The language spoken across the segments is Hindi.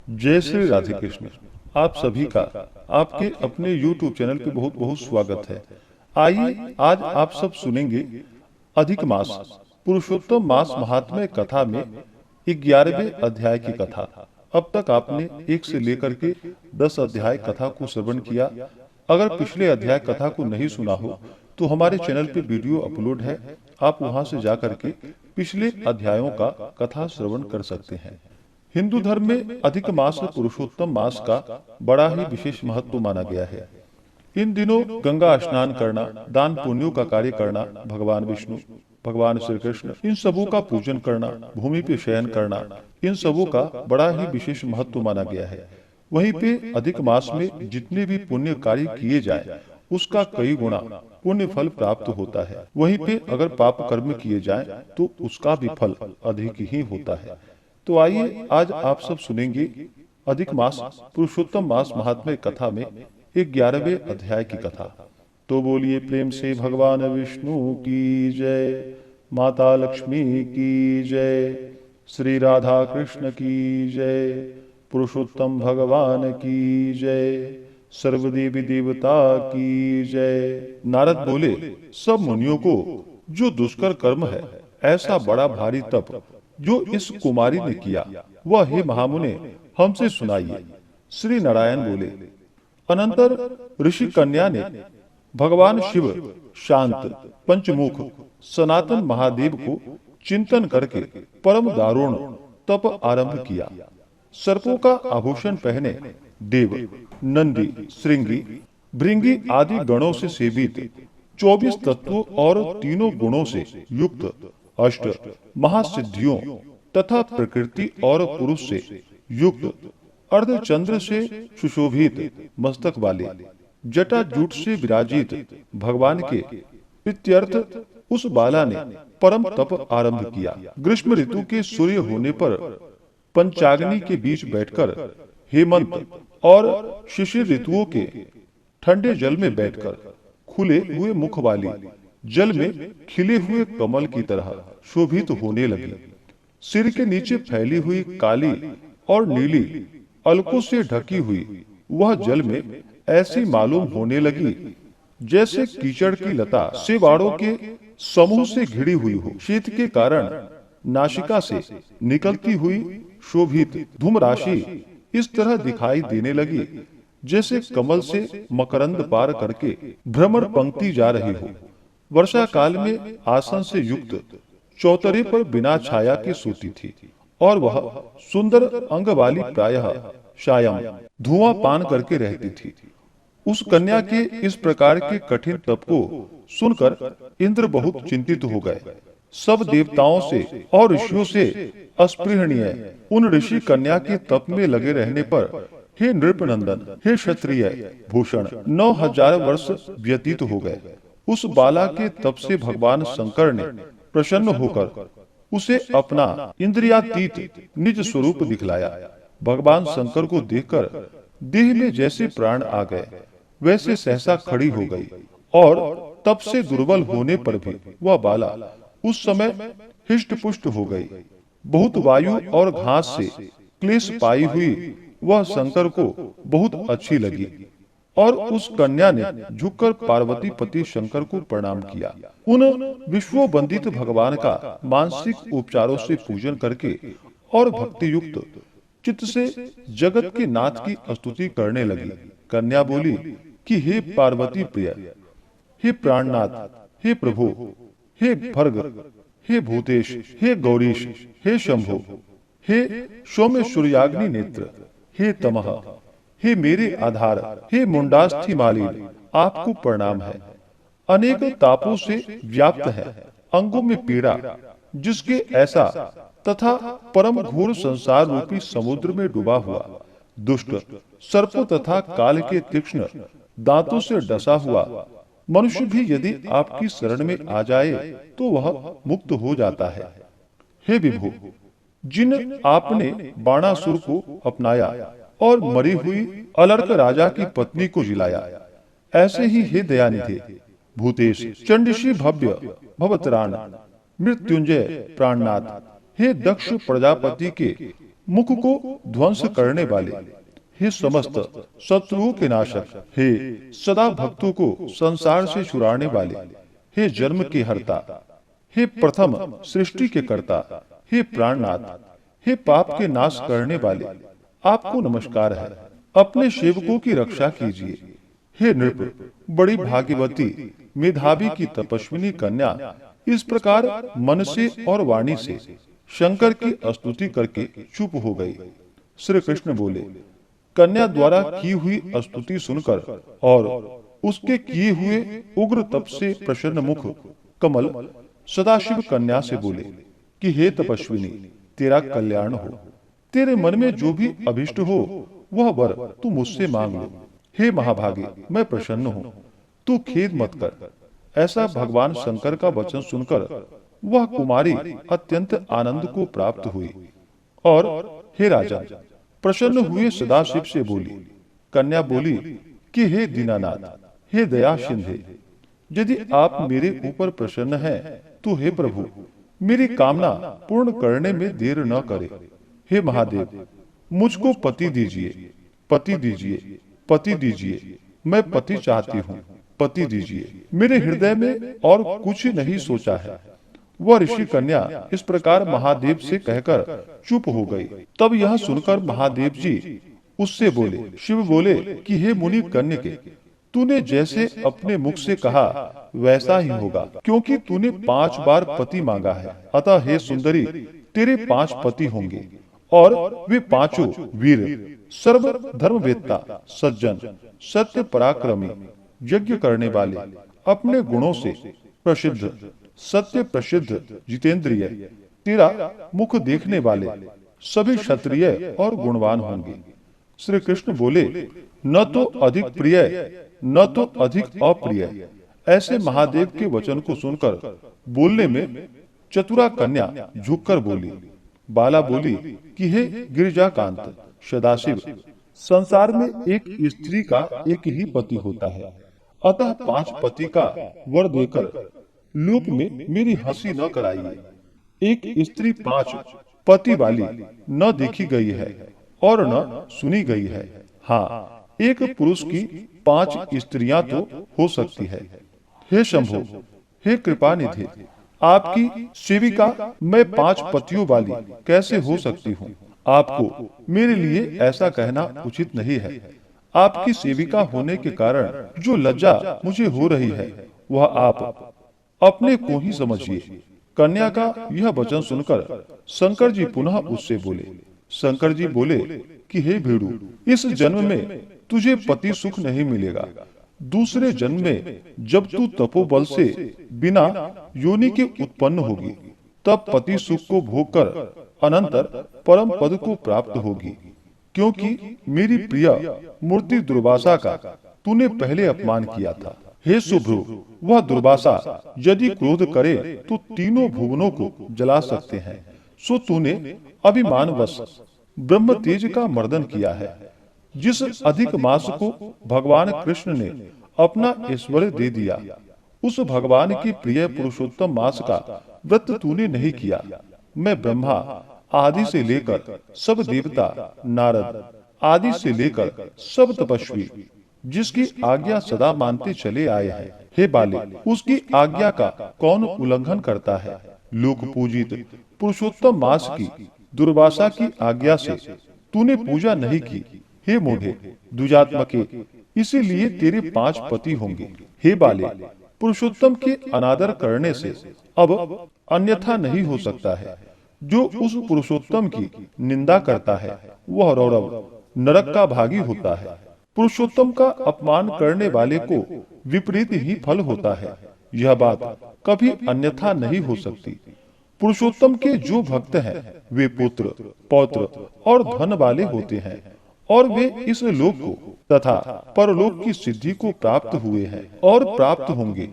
जय श्री राधे कृष्ण। आप सभी का आपके अपने YouTube चैनल पे बहुत बहुत स्वागत है। आइए आज आप सब सुनेंगे अधिक मास पुरुषोत्तम मास महात्म्य कथा में 11वें अध्याय की कथा। अब तक आपने 1 से लेकर के 10 अध्याय कथा को श्रवण किया। अगर पिछले अध्याय कथा को नहीं सुना हो तो हमारे चैनल पे वीडियो अपलोड है, आप वहां से जाकर के पिछले अध्यायों का कथा श्रवण कर सकते हैं। हिंदू धर्म में अधिक मास पुरुषोत्तम मास का बड़ा ही विशेष महत्व माना गया है। इन दिनों गंगा स्नान करना, दान पुण्यों का कार्य करना, भगवान विष्णु, भगवान श्री कृष्ण, इन सबों का पूजन करना, भूमि पे शयन करना, इन सबों का बड़ा ही विशेष महत्व माना गया है। वहीं पे अधिक मास में जितने भी पुण्य कार्य किए जाए उसका कई गुना पुण्य फल प्राप्त होता है। वहीं पे अगर पाप कर्म किए जाए तो उसका भी फल अधिक ही होता है। तो आइए आज आप सब सुनेंगे अधिक मास पुरुषोत्तम मास महात्म्य कथा में 11वें अध्याय की कथा। तो बोलिए प्रेम से भगवान विष्णु की जय, माता लक्ष्मी की जय, श्री राधा कृष्ण की जय, पुरुषोत्तम भगवान की जय, सर्वदेवी देवता की जय। नारद बोले, सब मुनियों को जो दुष्कर कर्म है, ऐसा बड़ा भारी तप जो इस कुमारी ने किया, वह हे महामुने हमसे सुनाइए। श्री नारायण बोले, अनंतर ऋषि कन्या ने भगवान शिव, शांत, पंचमुख, सनातन महादेव को चिंतन करके परम दारुण तप आरंभ किया। सर्पों का आभूषण पहने देव, नंदी, श्रृंगी, भृंगी आदि गणों से सेवित 24 तत्वों और तीनों गुणों से युक्त अष्ट महासिद्धियों तथा प्रकृति और पुरुष से युक्त अर्धचंद्र से सुशोभित मस्तक वाले जटा जूट से विराजित भगवान के प्रीत्यर्थ उस बाला ने परम तप आरंभ किया। ग्रीष्म ऋतु के सूर्य होने पर पंचाग्नि के बीच बैठकर, हेमंत और शिशिर ऋतुओं के ठंडे जल में बैठकर खुले हुए मुख वाली जल में खिले हुए कमल की तरह शोभित होने लगी। सिर के नीचे फैली हुई काली और नीली अलकों से ढकी हुई वह जल में ऐसी मालूम होने लगी जैसे कीचड़ की लता सेवाड़ों के समूह से घिरी हुई हो। शीत के कारण नासिका से निकलती हुई शोभित धूम राशि इस तरह दिखाई देने लगी जैसे कमल से मकरंद पार करके भ्रमण पंक्ति जा रही हो। वर्षा काल में आसन से युक्त चौतरे पर बिना छाया के सोती थी और वह सुंदर अंग वाली प्रायः शायम धुआं पान करके रहती थी। उस कन्या के इस प्रकार के कठिन तप को सुनकर इंद्र बहुत चिंतित हो गए। सब देवताओं से और ऋषियों से अस्पृहणीय उन ऋषि कन्या के तप में लगे रहने पर हे नृपनंदन, हे क्षत्रिय भूषण, 9000 वर्ष व्यतीत हो गए। उस बाला के तप से भगवान शंकर ने प्रसन्न होकर उसे अपना इंद्रियातीत निज स्वरूप दिखलाया। भगवान शंकर को देखकर देह में जैसे प्राण आ गए वैसे सहसा खड़ी हो गई और तप से दुर्बल होने पर भी वह बाला उस समय हिष्ट पुष्ट हो गई। बहुत वायु और घास से क्लेश पाई हुई वह शंकर को बहुत अच्छी लगी और उस कन्या ने झुककर पार्वती पति शंकर को प्रणाम किया। उन विश्व वंदित भगवान का मानसिक उपचारों से पूजन करके और भक्ति युक्त चित्त से जगत के नाथ की स्तुति करने लगी। कन्या बोली कि हे पार्वती प्रिय, हे प्राणनाथ, हे प्रभु, हे भर्ग, हे भूतेश, हे गौरीश, हे शंभो, हे सौम्य सूर्याग्नि नेत्र, हे तमः, हे मेरे आधार, हे मुंडास्थि मालिन, आपको प्रणाम है। अनेक तापों से व्याप्त है, अंगों में पीड़ा, जिसके ऐसा तथा परम घोर संसार रूपी समुद्र में डूबा हुआ दुष्ट सर्पों तथा काल के तीक्ष्ण दांतों से डसा हुआ मनुष्य भी यदि आपकी शरण में आ जाए तो वह मुक्त हो जाता है। हे विभु, जिन आपने बाणासुर को अपनाया और मरी हुई अलर्क राजा की पत्नी को जिलाया, ऐसे ही हे दयानिधे भूतेश, चंडिशी भव्य भवत्राण, मृत्युंजय प्राणनाथ, हे दक्ष प्रजापति के मुख को ध्वंस करने वाले, हे समस्त शत्रुओं के नाशक, हे सदा भक्तों को संसार से छुड़ाने वाले, हे जन्म के हर्ता, हे प्रथम सृष्टि के कर्ता, हे प्राणनाथ, हे पाप के नाश करने वाले, आपको नमस्कार है। अपने सेवकों की रक्षा कीजिए। हे नृप, बड़ी भाग्यवती मेधावी की तपस्विनी कन्या इस प्रकार मन से और वाणी से शंकर की स्तुति करके चुप हो गई। श्री कृष्ण बोले, कन्या द्वारा की हुई स्तुति सुनकर और उसके किए हुए उग्र तप से प्रसन्न मुख कमल सदाशिव कन्या से बोले कि हे तपस्विनी, तेरा कल्याण हो। तेरे मन में जो भी अभिष्ट हो वह वर तू मुझसे मांग लो। हे महाभागे, मैं प्रसन्न हूँ, तू खेद मत कर। ऐसा भगवान शंकर का वचन सुनकर वह कुमारी अत्यंत आनंद को प्राप्त हुई और हे राजा, प्रसन्न हुए सदाशिव से बोली। कन्या बोली कि हे दीनानाथ, हे दया सिंधे, यदि आप मेरे ऊपर प्रसन्न हैं तो हे प्रभु, मेरी कामना पूर्ण करने में देर न करे। हे महादेव, मुझको पति दीजिए, पति दीजिए, पति दीजिए। मैं पति चाहती हूँ, पति दीजिए। मेरे हृदय में और कुछ नहीं सोचा है। वह ऋषि कन्या इस प्रकार महादेव से कहकर चुप हो गई। तब यह सुनकर महादेव जी उससे बोले, शिव बोले कि हे मुनि कन्यके, तूने जैसे अपने मुख से कहा वैसा ही होगा, क्योंकि तूने 5 बार पति मांगा है। अतः हे सुंदरी, तेरे 5 पति होंगे और वे पांचों वीर, सर्व धर्मवेत्ता, सज्जन, सत्य पराक्रमी, यज्ञ करने वाले, अपने गुणों से प्रसिद्ध, सत्य प्रसिद्ध, जितेंद्रिय, तेरा मुख देखने वाले, सभी क्षत्रिय और गुणवान होंगे। श्री कृष्ण बोले, न तो अधिक प्रिय न तो अधिक अप्रिय। ऐसे महादेव के वचन को सुनकर बोलने में चतुरा कन्या झुककर बोली। बाला बोली कि हे गिरिजाकांत सदाशिव, संसार में एक स्त्री का एक ही पति होता है, अतः 5 पति का वर देकर लोक में मेरी हंसी न कराइए। एक स्त्री 5 पति वाली न देखी गई है और न सुनी गई है। हाँ, एक पुरुष की 5 स्त्रियां तो हो सकती है। हे शंभो, हे कृपानिधि, आपकी सेविका मैं 5 पतियों वाली कैसे हो सकती हूँ? आपको मेरे लिए ऐसा कहना उचित नहीं है। आपकी सेविका होने के कारण जो लज्जा मुझे हो रही है वह आप अपने को ही समझिए। कन्या का यह वचन सुनकर शंकर जी पुनः उससे बोले। शंकर जी बोले कि हे भेड़ू, इस जन्म में तुझे पति सुख नहीं मिलेगा। दूसरे जन्म में जब तू तपोबल से बिना योनि के उत्पन्न होगी, तब पति सुख को भोग कर अनंतर परम पद को प्राप्त होगी। क्योंकि मेरी प्रिय मूर्ति दुर्वासा का तूने पहले अपमान किया था। हे शुभ्रू, वह दुर्वासा यदि क्रोध करे तो तीनों भुवनों को जला सकते हैं। सो तूने अभिमानवश ब्रह्म तेज का मर्दन किया है। जिस अधिक मास को भगवान कृष्ण ने अपना ऐश्वर्य दे दिया, उस भगवान की प्रिय पुरुषोत्तम मास का व्रत तूने नहीं किया। मैं ब्रह्मा आदि से लेकर सब देवता, नारद आदि से लेकर सब तपस्वी जिसकी आज्ञा सदा मानते चले आए हैं, हे बाले, उसकी आज्ञा का कौन उल्लंघन करता है? लोक पूजित पुरुषोत्तम मास की दुर्वासा की आज्ञा से तूने पूजा नहीं की। हे मूढ़े दुजात्मके, इसीलिए तेरे 5 पति होंगे। हे बाले, पुरुषोत्तम के अनादर करने से अब अन्यथा नहीं हो सकता है। जो उस पुरुषोत्तम की निंदा करता है वह रौरव नरक का भागी होता है। पुरुषोत्तम का अपमान करने वाले को विपरीत ही फल होता है। यह बात कभी अन्यथा नहीं हो सकती। पुरुषोत्तम के जो भक्त हैं वे पुत्र, पौत्र और धन वाले होते हैं और वे इस लोक को तथा परलोक की सिद्धि को प्राप्त हुए हैं और प्राप्त होंगे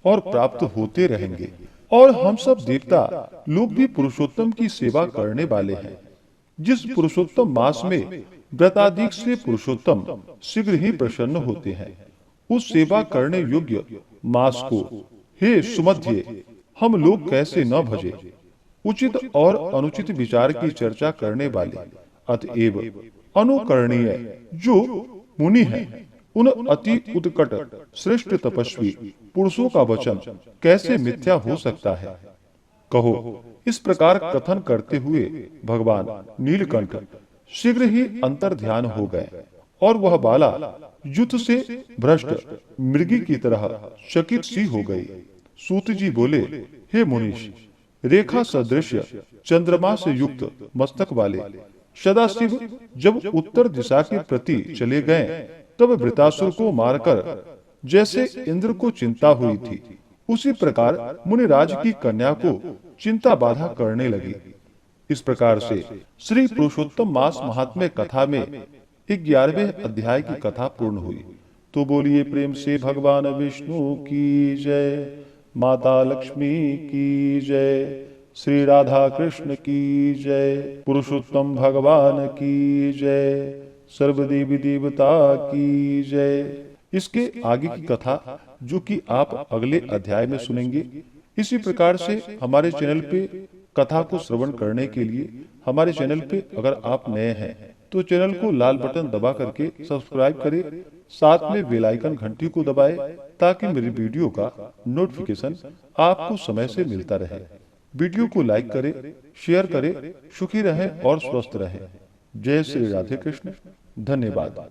और प्राप्त होते रहेंगे। और हम सब देवता लोग भी पुरुषोत्तम की सेवा करने वाले हैं। जिस पुरुषोत्तम मास में व्रताधिक से पुरुषोत्तम शीघ्र ही प्रसन्न होते हैं, उस सेवा करने योग्य मास को हे सुमध्य हम लोग कैसे न भजे। उचित और अनुचित विचार की चर्चा करने वाले अतएव अनुकरणीय जो मुनि है उन अति उत्कट श्रेष्ठ तपस्वी पुरुषों का वचन कैसे मिथ्या हो सकता है। कहो। इस प्रकार कथन करते हुए भगवान नीलकंठ शीघ्र ही अंतर ध्यान हो गए और वह बाला युद्ध से भ्रष्ट मृगी की तरह चकित सी हो गई। सूत जी बोले, हे मुनीश, रेखा सदृश चंद्रमा से युक्त मस्तक वाले सदाशिव जब उत्तर दिशा के प्रति चले गए तब वृतासुर को मारकर जैसे इंद्र को चिंता हुई थी, उसी प्रकार मुनिराज की कन्या को चिंता बाधा करने लगी। इस प्रकार से श्री पुरुषोत्तम मास महात्म्य कथा में 11वें अध्याय की कथा पूर्ण हुई। तो बोलिए प्रेम से भगवान विष्णु की जय, माता लक्ष्मी की जय, श्री राधा कृष्ण की जय, पुरुषोत्तम भगवान की जय, सर्वदेवी देवता की जय। इसके आगे की कथा जो कि आप अगले अध्याय में सुनेंगे। इसी प्रकार से हमारे चैनल पे कथा को श्रवण करने के लिए हमारे चैनल पे अगर आप नए हैं तो चैनल को लाल बटन दबा करके सब्सक्राइब करें, साथ में बेल आइकन घंटी को दबाएं ताकि मेरी वीडियो का नोटिफिकेशन आपको समय से मिलता रहे। वीडियो को लाइक करें, शेयर करें। सुखी रहें और स्वस्थ रहें। जय श्री राधे कृष्ण। धन्यवाद।